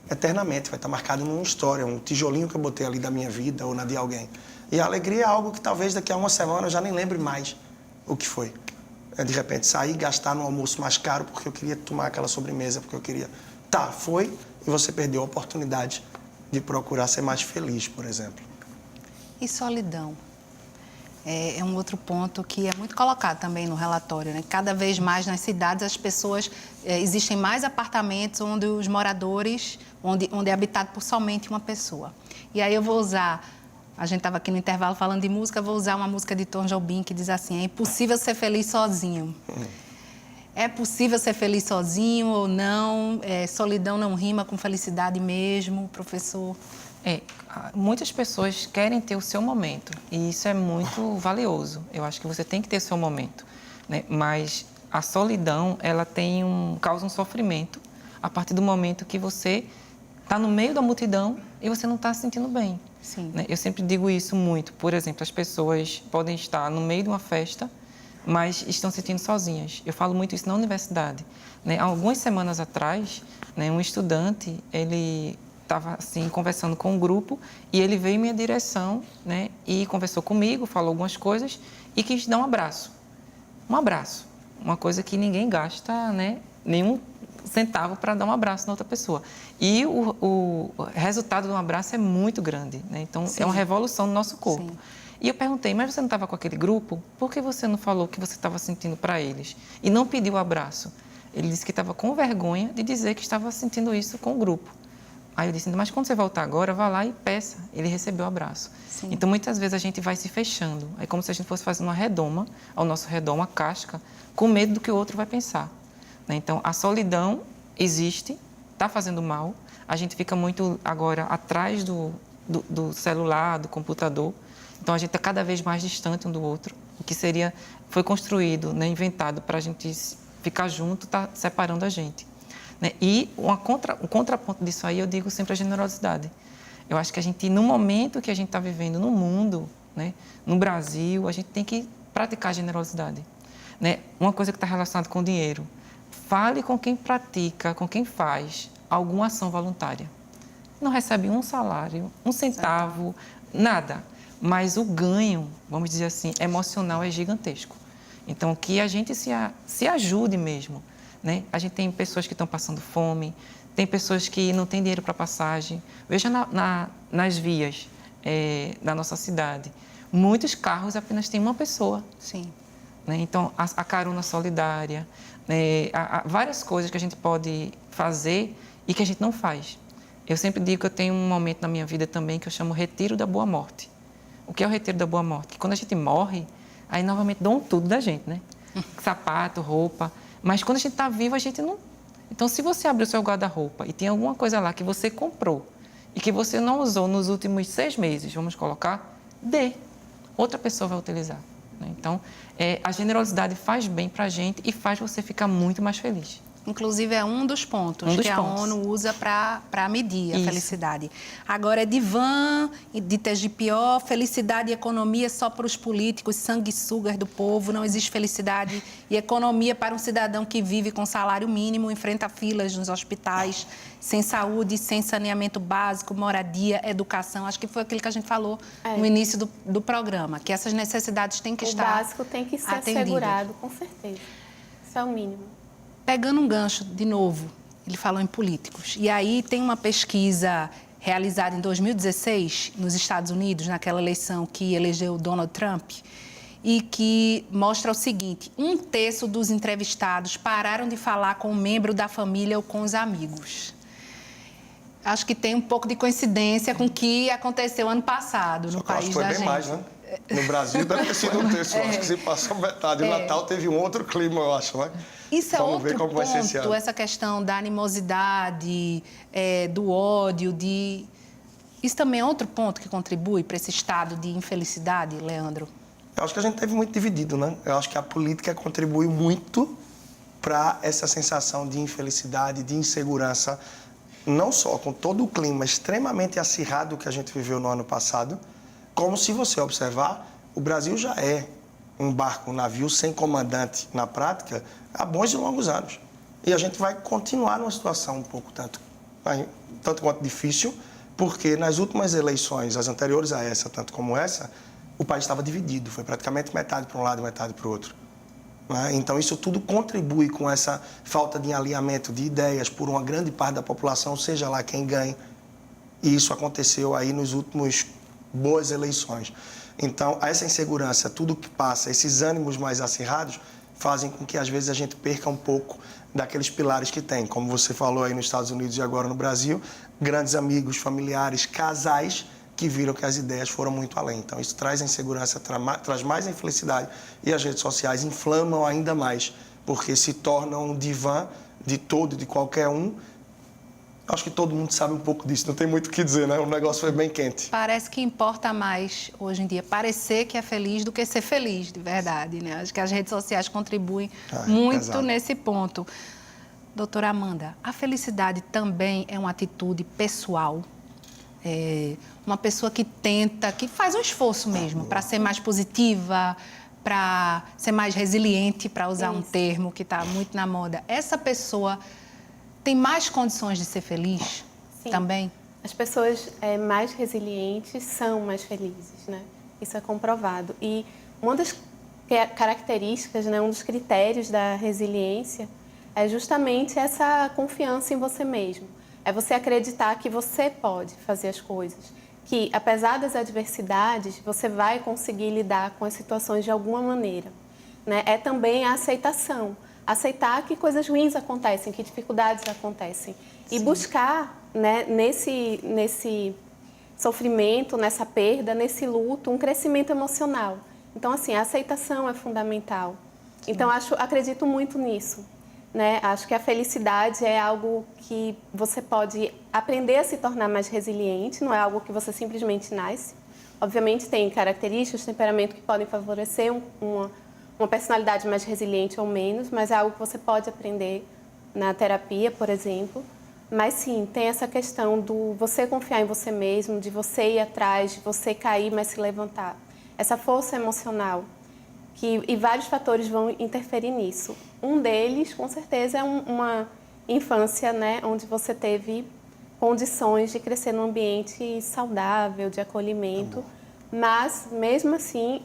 eternamente, vai estar marcado numa história, um tijolinho que eu botei ali da minha vida ou na de alguém. E a alegria é algo que talvez daqui a uma semana eu já nem lembre mais o que foi. De repente sair e gastar no almoço mais caro porque eu queria tomar aquela sobremesa, porque eu queria... Foi, e você perdeu a oportunidade de procurar ser mais feliz, por exemplo. E solidão? É um outro ponto que é muito colocado também no relatório, né? Cada vez mais nas cidades as pessoas... existem mais apartamentos onde os moradores... onde é habitado por somente uma pessoa. E aí eu vou usar... A gente estava aqui no intervalo falando de música, vou usar uma música de Tom Jobim que diz assim: é impossível ser feliz sozinho. É possível ser feliz sozinho ou não? Solidão não rima com felicidade mesmo, professor? Muitas pessoas querem ter o seu momento e isso é muito valioso. Eu acho que você tem que ter o seu momento, né? Mas a solidão, ela causa um sofrimento a partir do momento que você está no meio da multidão e você não está se sentindo bem. Sim. Né? Eu sempre digo isso muito. Por exemplo, as pessoas podem estar no meio de uma festa, mas estão se sentindo sozinhas. Eu falo muito isso na universidade. Né? Há algumas semanas atrás, né, um estudante, ele estava assim, conversando com um grupo e ele veio em minha direção, né, e conversou comigo, falou algumas coisas e quis dar um abraço. Um abraço. Uma coisa que ninguém gasta, né, nenhum centavo para dar um abraço na outra pessoa. E o resultado de um abraço é muito grande, né? Então, é uma revolução no nosso corpo. Sim. E eu perguntei, mas você não estava com aquele grupo? Por que você não falou o que você estava sentindo para eles? E não pediu o abraço? Ele disse que estava com vergonha de dizer que estava sentindo isso com o grupo. Aí eu disse, mas quando você voltar agora, vá lá e peça. Ele recebeu o abraço. Sim. Então, muitas vezes a gente vai se fechando. É como se a gente fosse fazendo uma redoma, ao nosso redor, uma casca, com medo do que o outro vai pensar. Né? Então, a solidão existe, está fazendo mal. A gente fica muito agora atrás do celular, do computador. Então, a gente está cada vez mais distante um do outro. O que foi construído, né, inventado para a gente ficar junto, está separando a gente. Né? E um contraponto disso aí, eu digo sempre a generosidade. Eu acho que a gente, no momento que a gente está vivendo no mundo, né, no Brasil, a gente tem que praticar a generosidade. Né? Uma coisa que está relacionada com o dinheiro. Fale com quem pratica, com quem faz alguma ação voluntária. Não recebe um salário, um centavo, nada. Mas o ganho, vamos dizer assim, emocional é gigantesco. Então, que a gente se ajude mesmo. Né? A gente tem pessoas que estão passando fome, tem pessoas que não têm dinheiro para passagem. Veja nas vias da nossa cidade. Muitos carros apenas têm uma pessoa. Sim. Né? Então, a carona solidária, há várias coisas que a gente pode fazer e que a gente não faz. Eu sempre digo que eu tenho um momento na minha vida também que eu chamo Retiro da Boa Morte. O que é o Retiro da Boa Morte? Que quando a gente morre, aí novamente dão tudo da gente, né? Sapato, roupa. Mas quando a gente está vivo, a gente não... Então, se você abrir o seu guarda-roupa e tem alguma coisa lá que você comprou e que você não usou nos últimos 6 meses, vamos colocar, dê. Outra pessoa vai utilizar. Né? Então, a generosidade faz bem para a gente e faz você ficar muito mais feliz. Inclusive, é um dos pontos que a ONU usa para medir a felicidade. Agora, é Divan, de TGPO, felicidade e economia só para os políticos, sanguessugas do povo. Não existe felicidade e economia para um cidadão que vive com salário mínimo, enfrenta filas nos hospitais, sem saúde, sem saneamento básico, moradia, educação. Acho que foi aquilo que a gente falou no início do programa, que essas necessidades têm que estar atendidas. O básico tem que ser assegurado, com certeza. Isso é o mínimo. Pegando um gancho, de novo, ele falou em políticos. E aí tem uma pesquisa realizada em 2016, nos Estados Unidos, naquela eleição que elegeu Donald Trump, e que mostra o seguinte: 1/3 dos entrevistados pararam de falar com um membro da família ou com os amigos. Acho que tem um pouco de coincidência com o que aconteceu ano passado no país da gente. Foi bem mais, né? No Brasil deve ter sido 1/3, acho que se passou metade. O Natal teve um outro clima, eu acho, né? Isso é Vamos outro ver como vai ser esse ano. essa questão da animosidade, do ódio, Isso também é outro ponto que contribui para esse estado de infelicidade, Leandro? Eu acho que a gente teve muito dividido, né? Eu acho que a política contribui muito para essa sensação de infelicidade, de insegurança, não só com todo o clima extremamente acirrado que a gente viveu no ano passado, como, se você observar, o Brasil já é um barco, um navio sem comandante na prática há bons e longos anos. E a gente vai continuar numa situação um pouco tanto quanto difícil, porque nas últimas eleições, as anteriores a essa, tanto como essa, o país estava dividido, foi praticamente metade para um lado e metade para o outro. Né? Então, isso tudo contribui com essa falta de alinhamento de ideias por uma grande parte da população, seja lá quem ganhe. E isso aconteceu aí nos últimos boas eleições. Então, essa insegurança, tudo que passa, esses ânimos mais acirrados, fazem com que, às vezes, a gente perca um pouco daqueles pilares que tem. Como você falou aí nos Estados Unidos e agora no Brasil, grandes amigos, familiares, casais que viram que as ideias foram muito além. Então, isso traz a insegurança, traz mais a infelicidade e as redes sociais inflamam ainda mais, porque se tornam um divã de todo, de qualquer um. Acho que todo mundo sabe um pouco disso, não tem muito o que dizer, né? O negócio foi bem quente. Parece que importa mais, hoje em dia, parecer que é feliz do que ser feliz, de verdade, né? Acho que as redes sociais contribuem muito nesse ponto. Doutora Amanda, a felicidade também é uma atitude pessoal? Uma pessoa que tenta, que faz um esforço mesmo para ser mais positiva, para ser mais resiliente, para usar um termo que está muito na moda. Essa pessoa tem mais condições de ser feliz? Sim. Também? As pessoas mais resilientes são mais felizes, né? Isso é comprovado. E uma das características, né, um dos critérios da resiliência é justamente essa confiança em você mesmo. É você acreditar que você pode fazer as coisas, que apesar das adversidades, você vai conseguir lidar com as situações de alguma maneira, né? É também a aceitação. Aceitar que coisas ruins acontecem, que dificuldades acontecem. E buscar, né, nesse sofrimento, nessa perda, nesse luto, um crescimento emocional. Então, assim, a aceitação é fundamental. Sim. Então, acredito muito nisso, né? Acho que a felicidade é algo que você pode aprender a se tornar mais resiliente, não é algo que você simplesmente nasce. Obviamente, tem características, temperamento que podem favorecer uma personalidade mais resiliente ou menos, mas é algo que você pode aprender na terapia, por exemplo. Mas sim, tem essa questão do você confiar em você mesmo, de você ir atrás, de você cair, mas se levantar. Essa força emocional, e vários fatores vão interferir nisso. Um deles, com certeza, é uma infância, né, onde você teve condições de crescer num ambiente saudável, de acolhimento. Mas, mesmo assim,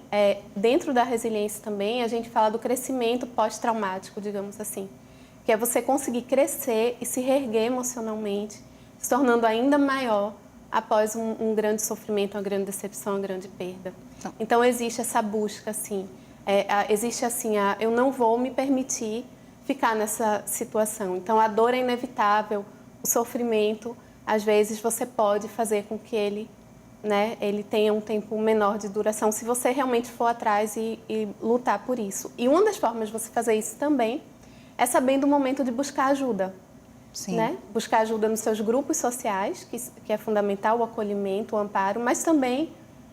dentro da resiliência também, a gente fala do crescimento pós-traumático, digamos assim, que é você conseguir crescer e se reerguer emocionalmente, se tornando ainda maior após um grande sofrimento, uma grande decepção, uma grande perda. Então, existe essa busca, assim, existe assim, eu não vou me permitir ficar nessa situação. Então, a dor é inevitável, o sofrimento, às vezes, você pode fazer com que ele tenha um tempo menor de duração, se você realmente for atrás e lutar por isso. E uma das formas de você fazer isso também é sabendo o momento de buscar ajuda. Sim. Né? Buscar ajuda nos seus grupos sociais, que é fundamental, o acolhimento, o amparo, mas também,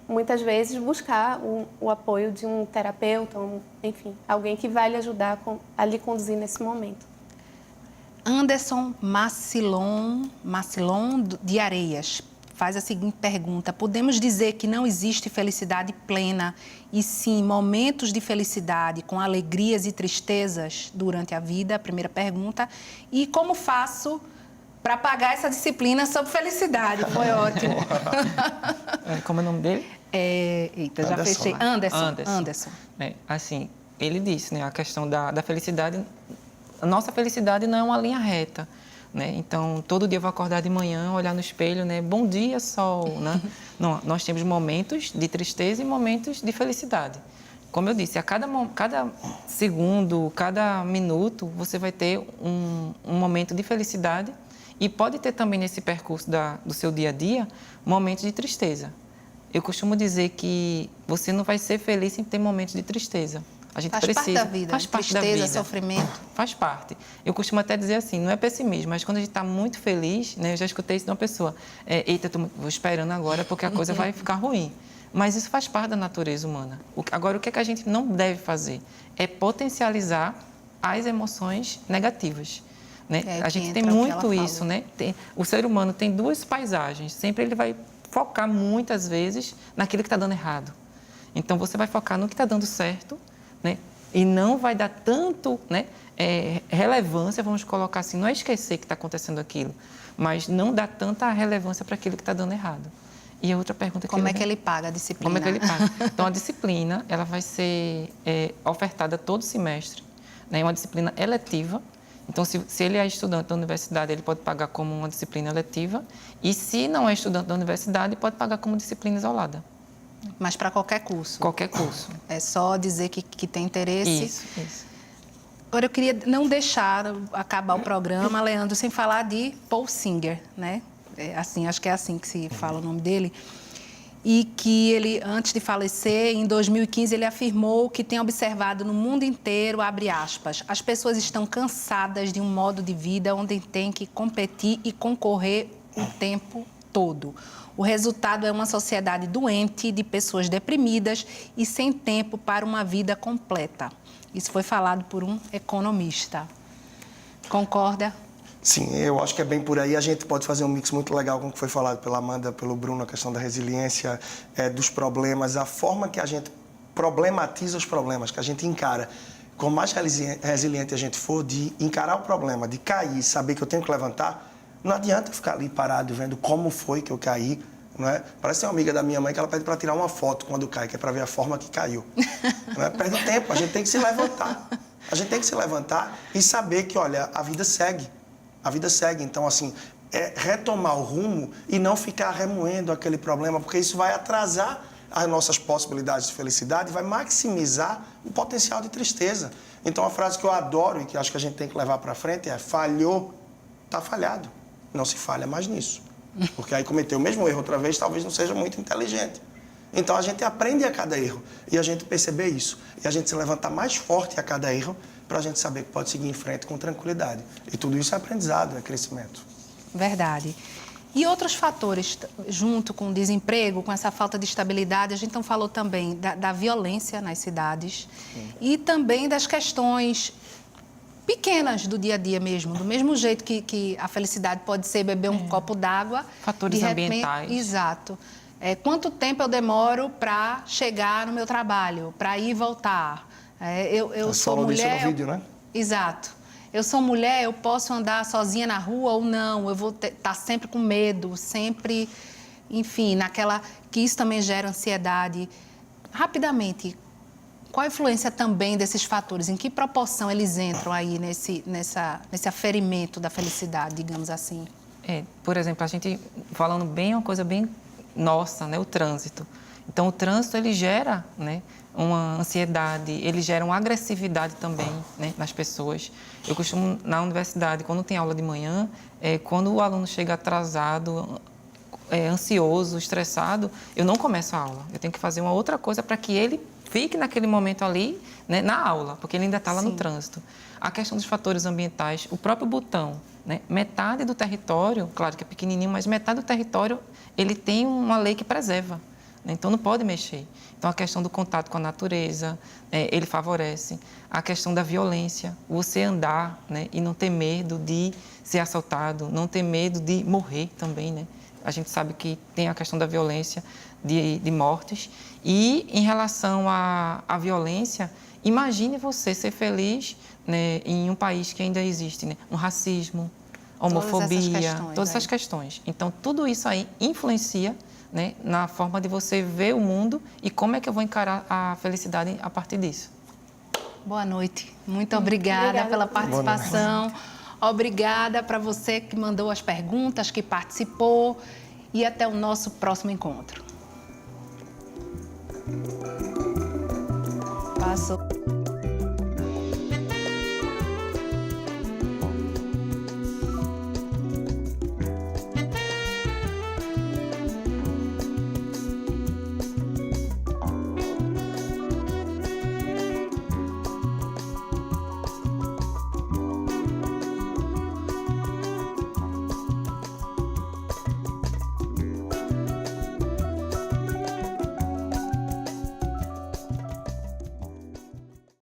muitas vezes, buscar o apoio de um terapeuta, enfim, alguém que vai lhe ajudar a lhe conduzir nesse momento. Anderson Macilon de Areias faz a seguinte pergunta: podemos dizer que não existe felicidade plena e sim momentos de felicidade com alegrias e tristezas durante a vida? A primeira pergunta. E como faço para pagar essa disciplina sobre felicidade? Foi ótimo. Como é o nome dele? Eita, já fechei. Anderson. Assim, ele disse, né, a questão da felicidade. A nossa felicidade não é uma linha reta. Né? Então, todo dia eu vou acordar de manhã, olhar no espelho, né? Bom dia, sol, né? Não, nós temos momentos de tristeza e momentos de felicidade. Como eu disse, a cada segundo, cada minuto, você vai ter um momento de felicidade e pode ter também nesse percurso do seu dia a dia momentos de tristeza. Eu costumo dizer que você não vai ser feliz sem ter momentos de tristeza. A gente precisa. Parte da vida. Faz parte da vida. Tristeza, sofrimento. Faz parte. Eu costumo até dizer assim, não é pessimismo, mas quando a gente está muito feliz, né, eu já escutei isso de uma pessoa, eita, vou esperando agora porque a coisa vai ficar ruim. Mas isso faz parte da natureza humana. Agora, o que a gente não deve fazer é potencializar as emoções negativas. Né? A gente tem muito isso, né? O ser humano tem duas paisagens, sempre ele vai focar muitas vezes naquilo que está dando errado. Então, você vai focar no que está dando certo, né? E não vai dar tanto, né, relevância, vamos colocar assim, não é esquecer que está acontecendo aquilo, mas não dá tanta relevância para aquilo que está dando errado. E a outra pergunta que como é que ele paga a disciplina? Como é que ele paga? Então, a disciplina, ela vai ser ofertada todo semestre, né, uma disciplina eletiva. Então, se ele é estudante da universidade, ele pode pagar como uma disciplina eletiva, e se não é estudante da universidade, pode pagar como disciplina isolada. Mas para qualquer curso? Qualquer curso. É só dizer que tem interesse. Isso. Agora, eu queria não deixar acabar o programa, Leandro, sem falar de Paul Singer, né? Acho que é assim que se fala o nome dele. E que ele, antes de falecer, em 2015, ele afirmou que tem observado no mundo inteiro, abre aspas, as pessoas estão cansadas de um modo de vida onde tem que competir e concorrer o tempo todo. O resultado é uma sociedade doente, de pessoas deprimidas e sem tempo para uma vida completa. Isso foi falado por um economista. Concorda? Sim, eu acho que é bem por aí. A gente pode fazer um mix muito legal com o que foi falado pela Amanda, pelo Bruno, a questão da resiliência, dos problemas, a forma que a gente problematiza os problemas, que a gente encara. Quanto mais resiliente a gente for, de encarar o problema, de cair, saber que eu tenho que levantar, não adianta eu ficar ali parado vendo como foi que eu caí, não é? Parece uma amiga da minha mãe que ela pede para tirar uma foto quando cai, que é para ver a forma que caiu. Não é? Perde tempo, a gente tem que se levantar. A gente tem que se levantar e saber que, olha, a vida segue. A vida segue. Então, assim, é retomar o rumo e não ficar remoendo aquele problema, porque isso vai atrasar as nossas possibilidades de felicidade e vai maximizar o potencial de tristeza. Então, a frase que eu adoro e que acho que a gente tem que levar para frente é: falhou, tá falhado. Não se falha mais nisso. Porque aí cometer o mesmo erro outra vez talvez não seja muito inteligente. Então, a gente aprende a cada erro e a gente perceber isso. E a gente se levantar mais forte a cada erro para a gente saber que pode seguir em frente com tranquilidade. E tudo isso é aprendizado, é crescimento. Verdade. E outros fatores, junto com o desemprego, com essa falta de estabilidade, a gente não falou também da violência nas cidades. Sim. E também das questões pequenas do dia a dia mesmo. Do mesmo jeito que a felicidade pode ser beber um copo d'água. Fatores ambientais. Exato. Quanto tempo eu demoro para chegar no meu trabalho, para ir e voltar? Eu sou mulher... Você falou disso no vídeo, né? Exato. Eu sou mulher, eu posso andar sozinha na rua ou não, eu vou estar sempre com medo, sempre, enfim, naquela... que isso também gera ansiedade. Rapidamente, qual a influência também desses fatores? Em que proporção eles entram aí nesse aferimento da felicidade, digamos assim? Por exemplo, a gente falando bem, uma coisa bem nossa, né, o trânsito. Então, o trânsito, ele gera, né, uma ansiedade, ele gera uma agressividade também, né, nas pessoas. Eu costumo, na universidade, quando tem aula de manhã, quando o aluno chega atrasado, ansioso, estressado, eu não começo a aula. Eu tenho que fazer uma outra coisa para que ele fique naquele momento ali, né, na aula, porque ele ainda está lá no trânsito. A questão dos fatores ambientais, o próprio Butão, né, metade do território, claro que é pequenininho, mas metade do território, ele tem uma lei que preserva. Então, não pode mexer. Então, a questão do contato com a natureza, ele favorece. A questão da violência, você andar, né, e não ter medo de ser assaltado, não ter medo de morrer também, né? A gente sabe que tem a questão da violência, de mortes. E, em relação à violência, imagine você ser feliz, né, em um país que ainda existe, né, um racismo, homofobia, todas essas questões. Então, tudo isso aí influencia, né, na forma de você ver o mundo e como é que eu vou encarar a felicidade a partir disso. Boa noite. Muito obrigada pela participação. Obrigada para você que mandou as perguntas, que participou. E até o nosso próximo encontro. Passou.